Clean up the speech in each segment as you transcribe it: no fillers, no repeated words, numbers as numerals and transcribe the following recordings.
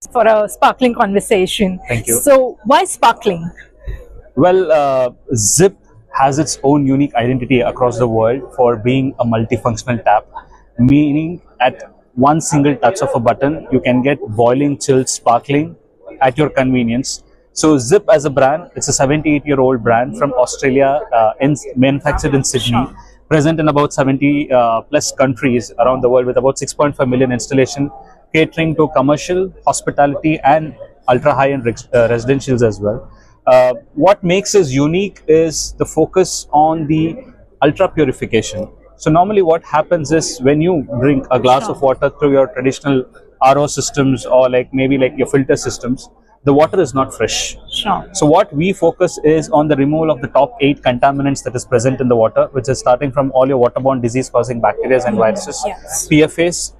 for a sparkling conversation. Thank you. So, why sparkling? Well, Zip has its own unique identity across the world for being a multifunctional tap, meaning at one single touch of a button, you can get boiling, chilled, sparkling at your convenience. So Zip as a brand, it's a 78-year-old brand from Australia, manufactured in Sydney, present in about 70 plus countries around the world with about 6.5 million installation, catering to commercial, hospitality and ultra high-end residentials as well. What makes us unique is the focus on the ultra purification. So normally what happens is when you drink a glass of water through your traditional RO systems or maybe your filter systems, the water is not fresh. Sure. So what we focus is on the removal of the top 8 contaminants that is present in the water, which is starting from all your waterborne disease causing bacteria and viruses, Yes. PFAs,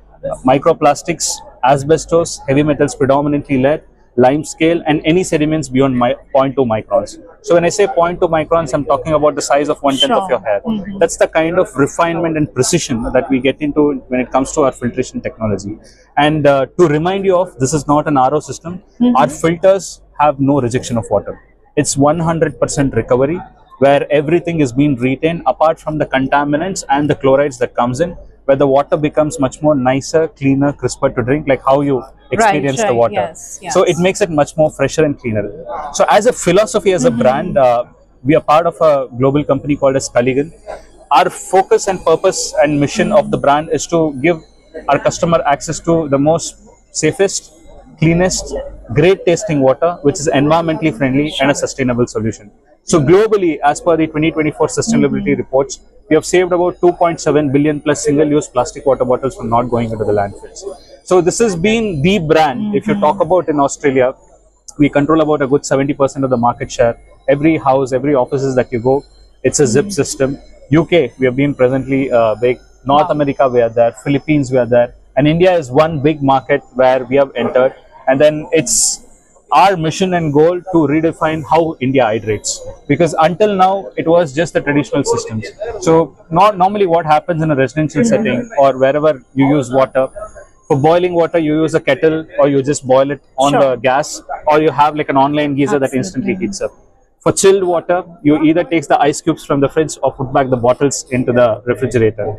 microplastics, asbestos, heavy metals predominantly lead, lime scale and any sediments beyond 0.2 microns. So when I say 0.2 microns, I'm talking about the size of 1/10 of your hair. That's the kind of refinement and precision that we get into when it comes to our filtration technology. And to remind you of, this is not an RO system. Our filters have no rejection of water. It's 100% recovery, where everything is being retained apart from the contaminants and the chlorides that comes in, where the water becomes much more nicer, cleaner, crisper to drink, like how you experience the water. Yes, yes. So it makes it much more fresher and cleaner. So as a philosophy, as a brand, we are part of a global company called as Culligan. Our focus and purpose and mission of the brand is to give our customer access to the most safest, cleanest, great tasting water, which is environmentally friendly and a sustainable solution. So globally, as per the 2024 sustainability reports, we have saved about 2.7 billion plus single-use plastic water bottles from not going into the landfills. So this has been the brand. If you talk about in Australia, we control about a good 70% of the market share. Every house, every offices that you go, it's a Zip system. UK, we have been presently big. North America, we are there. Philippines, we are there. And India is one big market where we have entered. And then it's our mission and goal to redefine how India hydrates, because until now it was just the traditional systems. So normally what happens in a residential setting or wherever you use water, for boiling water you use a kettle or you just boil it on the gas, or you have like an online geyser that instantly heats up. For chilled water, you either take the ice cubes from the fridge or put back the bottles into the refrigerator.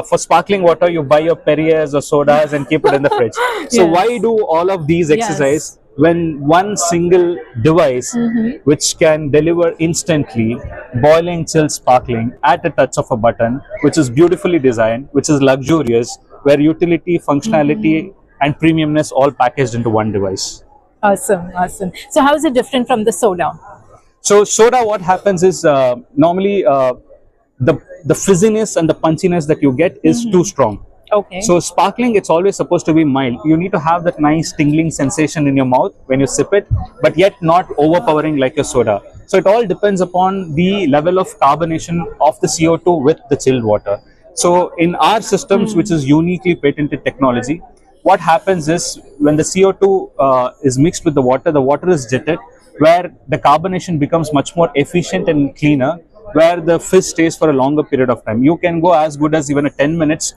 For sparkling water, you buy your Perriers or sodas and keep it in the fridge. So why do all of these exercise when one single device which can deliver instantly boiling, chilled, sparkling at a touch of a button, which is beautifully designed, which is luxurious, where utility, functionality and premiumness all packaged into one device. Awesome, awesome. So how is it different from the soda? So soda, what happens is normally the fizziness and the punchiness that you get is too strong. Okay. So sparkling, it's always supposed to be mild. You need to have that nice tingling sensation in your mouth when you sip it, but yet not overpowering like your soda. So it all depends upon the level of carbonation of the CO2 with the chilled water. So in our systems, which is uniquely patented technology, what happens is when the CO2 is mixed with the water is jetted, where the carbonation becomes much more efficient and cleaner, where the fizz stays for a longer period of time. You can go as good as even a 10 minutes,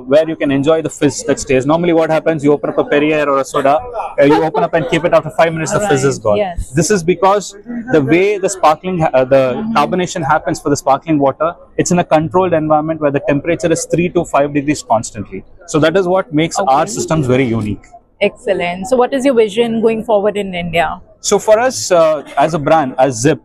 where you can enjoy the fizz that stays. Normally what happens, you open up a Perrier or a soda, you open up and keep it, after 5 minutes the fizz is gone. Yes. This is because the way the sparkling, the carbonation happens for the sparkling water, it's in a controlled environment where the temperature is 3 to 5 degrees constantly. So that is what makes our systems very unique. Excellent. So what is your vision going forward in India? So for us, as a brand, as Zip,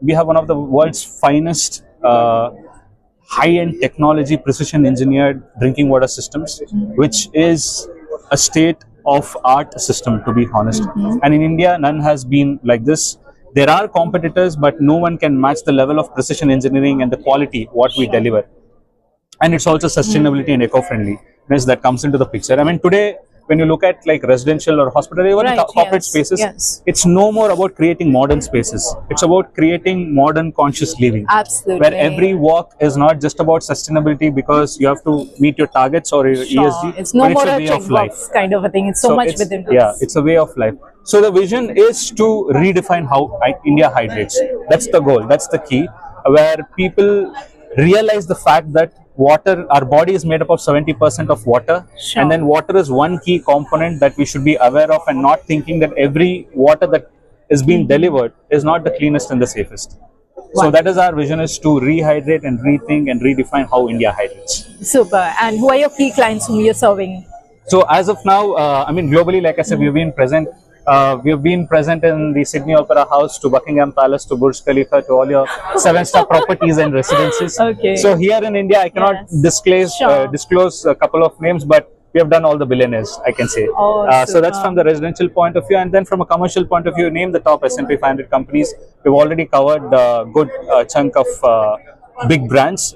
we have one of the world's finest high-end technology, precision engineered drinking water systems, which is a state-of-art system, to be honest. And in India, none has been like this. There are competitors, but no one can match the level of precision engineering and the quality what we deliver. And it's also sustainability and eco-friendliness that comes into the picture. I mean, today, when you look at like residential or hospital, even corporate spaces, it's no more about creating modern spaces. It's about creating modern conscious living. Absolutely. Where every walk is not just about sustainability because you have to meet your targets or your ESG. It's no more a a way of life kind of a thing. It's so much within us. Yeah, it's a way of life. So the vision is to redefine how India hydrates. That's the goal. That's the key. Where people realize the fact that water, our body is made up of 70% of water, Sure. and then water is one key component that we should be aware of, and not thinking that every water that is being delivered is not the cleanest and the safest. So that is our vision, is to rehydrate and rethink and redefine how India hydrates. Super. And who are your key clients whom you're serving? So as of now, I mean, globally, like I said, we've been present. We have been present in the Sydney Opera House, to Buckingham Palace, to Burj Khalifa, to all your 7-star properties and residences. Okay. So here in India, I cannot disclose a couple of names, but we have done all the billionaires, I can say. So that's from the residential point of view, and then from a commercial point of view, name the top S&P 500 companies. We've already covered a good chunk of big brands,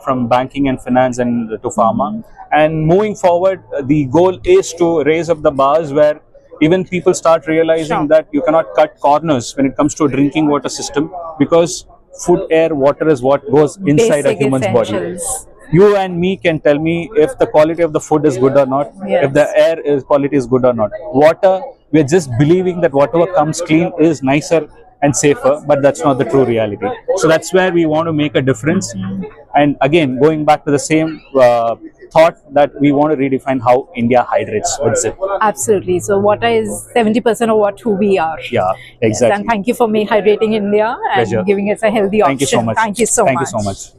from banking and finance and to pharma. And moving forward, the goal is to raise up the bars where even people start realizing that you cannot cut corners when it comes to a drinking water system, because food, air, water is what goes inside a human's body. You and me can tell me if the quality of the food is good or not, if the air quality is good or not. Water, we are just believing that whatever comes clean is nicer and safer, but that's not the true reality. So that's where we want to make a difference. And again, going back to the same thought, that we want to redefine how India hydrates with Zip. Absolutely. So water is 70% of who we are. Yeah, exactly. Yes, and thank you for hydrating India and Pleasure. giving us a healthy option. Thank you so much. Thank you so much. Thank you so much.